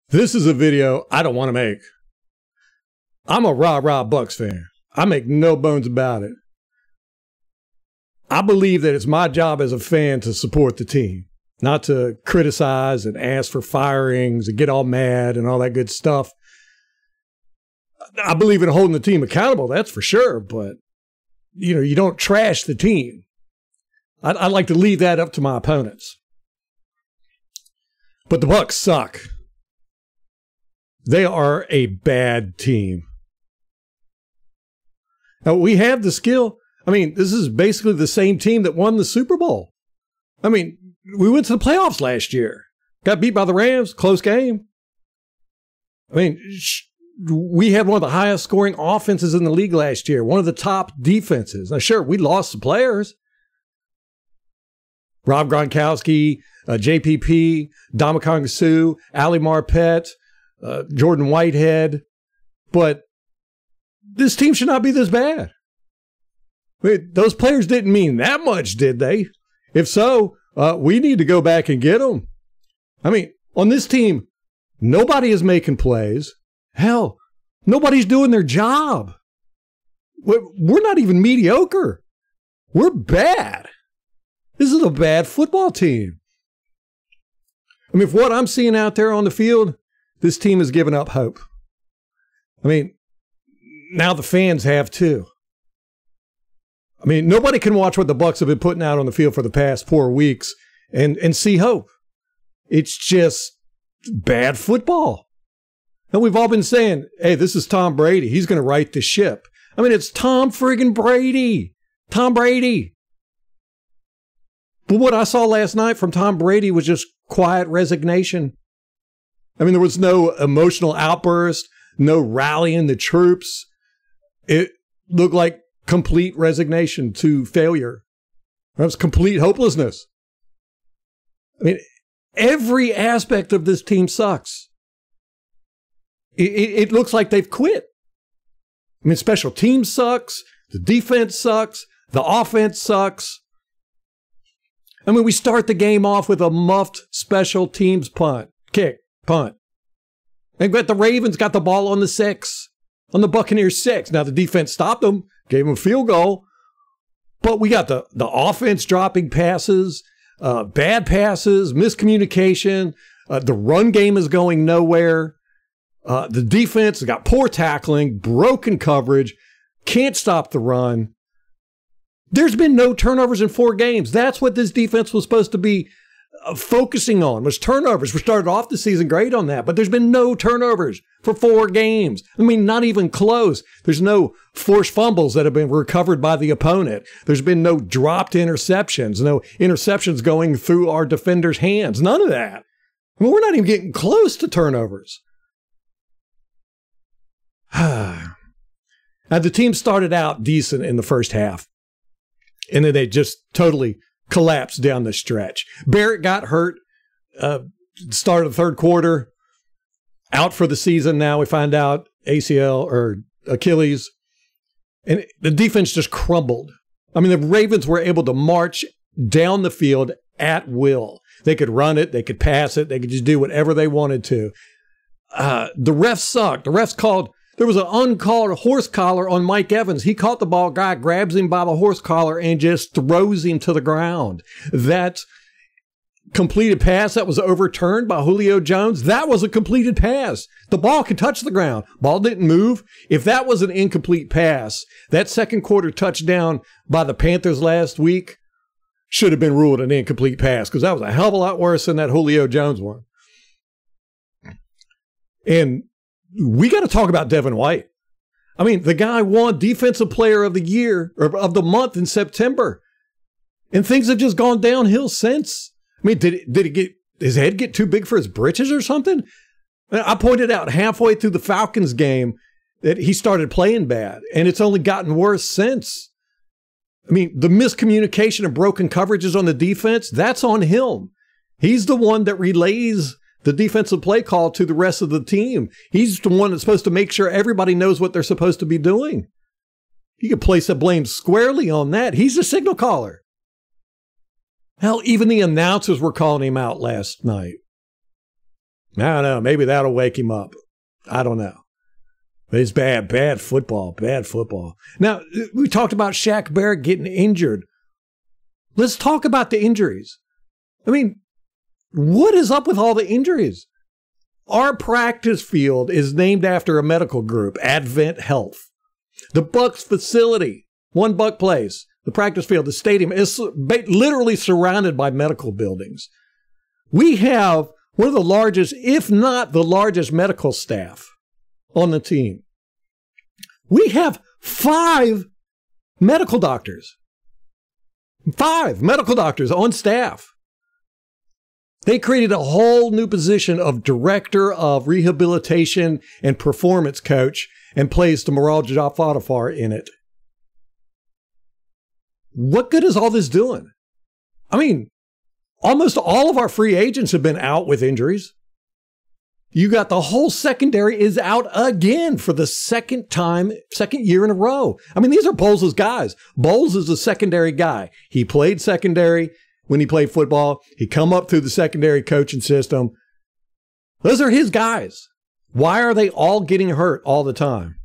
This is a video I don't want to make. I'm a rah-rah Bucs fan. I make no bones about it. I believe that it's my job as a fan to support the team, not to criticize and ask for firings and get all mad and all that good stuff. I believe in holding the team accountable, that's for sure, but you don't trash the team. I like to leave that up to my opponents. But the Bucs suck. They are a bad team. Now, we have the skill. I mean, this is basically the same team that won the Super Bowl. I mean, we went to the playoffs last year. Got beat by the Rams, close game. I mean, we had one of the highest scoring offenses in the league last year, one of the top defenses. Now, sure, we lost some players. Rob Gronkowski, JPP, Ndamukong Suh, Ali Marpet, Jordan Whitehead. But this team should not be this bad. I mean, those players didn't mean that much, did they? If so, we need to go back and get them. I mean, on this team, nobody is making plays. Hell, nobody's doing their job. We're not even mediocre. We're bad. This is a bad football team. I mean, if what I'm seeing out there on the field, this team has given up hope. I mean, now the fans have too. I mean, nobody can watch what the Bucs have been putting out on the field for the past 4 weeks and see hope. It's just bad football. And we've all been saying, hey, this is Tom Brady. He's going to right the ship. I mean, it's Tom friggin' Brady. Tom Brady. But what I saw last night from Tom Brady was just quiet resignation. I mean, there was no emotional outburst, no rallying the troops. It looked like complete resignation to failure. That was complete hopelessness. I mean, every aspect of this team sucks. It looks like they've quit. I mean, special teams sucks. The defense sucks. The offense sucks. I mean, we start the game off with a muffed special teams punt, kick, punt. And but the Ravens got the ball on the 6, on the Buccaneers 6. Now, the defense stopped them, gave them a field goal. But we got the offense dropping passes, bad passes, miscommunication. The run game is going nowhere. The defense has got poor tackling, broken coverage, can't stop the run. There's been no turnovers in 4 games. That's what this defense was supposed to be focusing on, was turnovers. We started off the season great on that, but there's been no turnovers for 4 games. I mean, not even close. There's no forced fumbles that have been recovered by the opponent. There's been no dropped interceptions, no interceptions going through our defenders' hands. None of that. I mean, we're not even getting close to turnovers. Now, the team started out decent in the first half, and then they just totally collapsed down the stretch. Barrett got hurt, start of the third quarter, out for the season now. We find out ACL or Achilles, and the defense just crumbled. I mean, the Ravens were able to march down the field at will. They could run it, they could pass it, they could just do whatever they wanted to. The refs sucked. The refs called. There was an uncalled horse collar on Mike Evans. He caught the ball, guy grabs him by the horse collar and just throws him to the ground. That completed pass that was overturned by Julio Jones, that was a completed pass. The ball could touch the ground. Ball didn't move. If that was an incomplete pass, that second quarter touchdown by the Panthers last week should have been ruled an incomplete pass, because that was a hell of a lot worse than that Julio Jones one. And we got to talk about Devin White. I mean, the guy won Defensive Player of the Year, or of the month in September. And things have just gone downhill since. I mean, did his head get too big for his britches or something? I pointed out halfway through the Falcons game that he started playing bad, and it's only gotten worse since. I mean, the miscommunication and broken coverages on the defense, that's on him. He's the one that relays the defensive play call to the rest of the team. He's the one that's supposed to make sure everybody knows what they're supposed to be doing. You can place the blame squarely on that. He's the signal caller. Hell, even the announcers were calling him out last night. I don't know. Maybe that'll wake him up. I don't know. But it's bad football. Now, we talked about Shaq Barrett getting injured. Let's talk about the injuries. I mean, what is up with all the injuries? Our practice field is named after a medical group, Advent Health. The Bucs facility, One Buck Place, the practice field, the stadium is literally surrounded by medical buildings. We have one of the largest, if not the largest, medical staff on the team. We have 5 medical doctors. 5 medical doctors on staff. They created a whole new position of director of rehabilitation and performance coach and placed Maral Jafar in it. What good is all this doing? I mean, almost all of our free agents have been out with injuries. You got the whole secondary is out again for the second year in a row. I mean, these are Bowles' guys. Bowles is a secondary guy. He played secondary when he played football. He come up through the secondary coaching system. Those are his guys. Why are they all getting hurt all the time?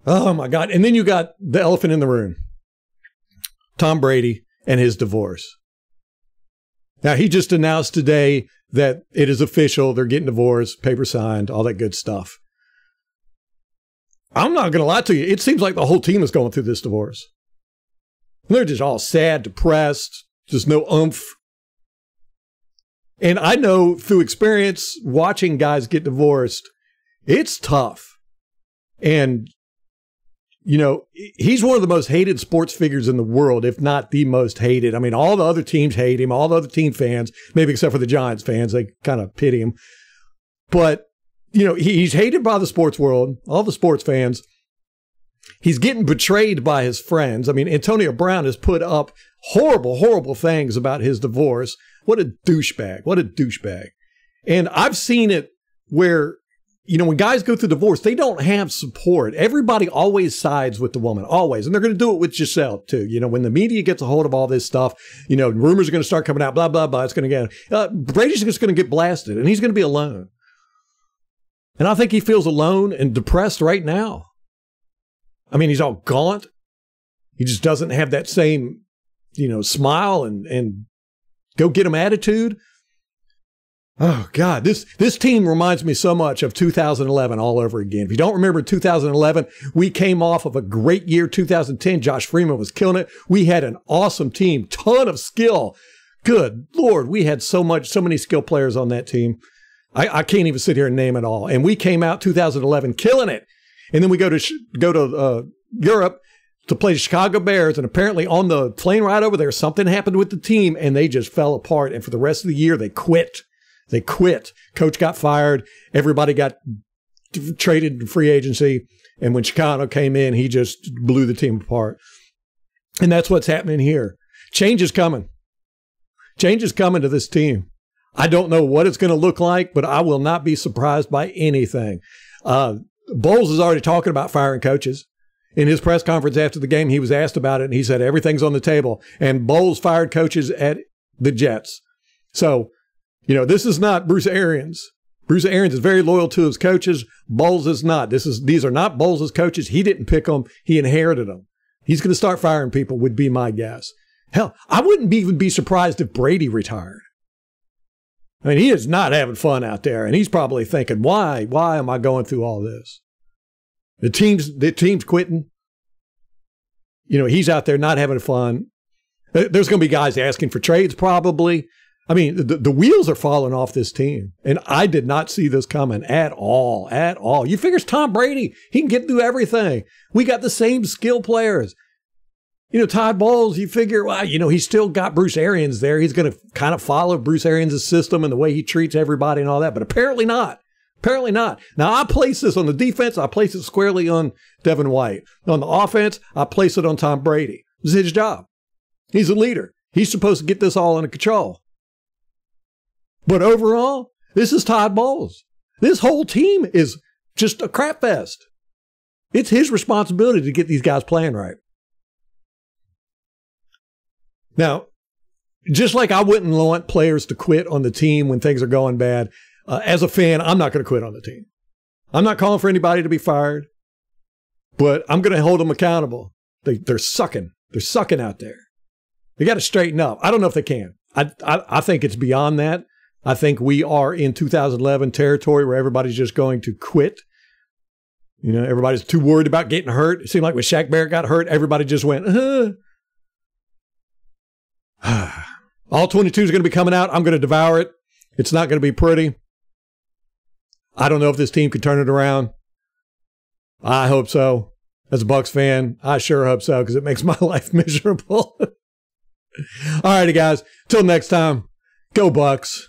Oh, my God. And then you got the elephant in the room. Tom Brady and his divorce. Now, he just announced today that it is official. They're getting divorced, paper signed, all that good stuff. I'm not going to lie to you. It seems like the whole team is going through this divorce. They're just all sad, depressed, just no oomph. And I know through experience watching guys get divorced, it's tough. And, you know, he's one of the most hated sports figures in the world, if not the most hated. I mean, all the other teams hate him, all the other team fans, maybe except for the Giants fans, they kind of pity him. But, you know, he's hated by the sports world, all the sports fans. He's getting betrayed by his friends. I mean, Antonio Brown has put up horrible things about his divorce. What a douchebag. And I've seen it where, you know, when guys go through divorce, they don't have support. Everybody always sides with the woman, always. And they're going to do it with Giselle, too. You know, when the media gets a hold of all this stuff, you know, rumors are going to start coming out, blah, blah, blah. It's going to get, Brady's just going to get blasted, and he's going to be alone. And I think he feels alone and depressed right now. I mean, he's all gaunt. He just doesn't have that same, you know, smile and go get him attitude. Oh, God, this team reminds me so much of 2011 all over again. If you don't remember 2011, we came off of a great year, 2010. Josh Freeman was killing it. We had an awesome team, ton of skill. Good Lord, we had so many skill players on that team. I can't even sit here and name it all. And we came out 2011 killing it. And then we go to Europe to play the Chicago Bears. And apparently on the plane ride over there, something happened with the team and they just fell apart. And for the rest of the year, they quit. Coach got fired. Everybody got traded to free agency. And when Chicago came in, he just blew the team apart. And that's what's happening here. Change is coming. Change is coming to this team. I don't know what it's going to look like, but I will not be surprised by anything. Bowles is already talking about firing coaches. In his press conference after the game, he was asked about it, and he said everything's on the table. And Bowles fired coaches at the Jets. So, you know, this is not Bruce Arians. Bruce Arians is very loyal to his coaches. Bowles is not. These are not Bowles' coaches. He didn't pick them. He inherited them. He's going to start firing people, would be my guess. Hell, I wouldn't even be surprised if Brady retired. I mean, he is not having fun out there, and he's probably thinking, why am I going through all this? The team's quitting. You know, he's out there not having fun. There's going to be guys asking for trades probably. I mean, the wheels are falling off this team, and I did not see this coming at all. You figure it's Tom Brady. He can get through everything. We got the same skill players. You know, Todd Bowles, you figure, well, you know, he's still got Bruce Arians there. He's going to kind of follow Bruce Arians' system and the way he treats everybody and all that, but apparently not. Apparently not. Now, I place this on the defense. I place it squarely on Devin White. On the offense, I place it on Tom Brady. This is his job. He's a leader. He's supposed to get this all under control. But overall, this is Todd Bowles. This whole team is just a crap fest. It's his responsibility to get these guys playing right. Now, just like I wouldn't want players to quit on the team when things are going bad, as a fan, I'm not going to quit on the team. I'm not calling for anybody to be fired, but I'm going to hold them accountable. They're sucking. They're sucking out there. They got to straighten up. I don't know if they can. I think it's beyond that. I think we are in 2011 territory where everybody's just going to quit. You know, everybody's too worried about getting hurt. It seemed like when Shaq Barrett got hurt, everybody just went, All 22 is going to be coming out. I'm going to devour it. It's not going to be pretty. I don't know if this team can turn it around. I hope so. As a Bucs fan, I sure hope so because it makes my life miserable. All righty, guys. Till next time, go Bucs.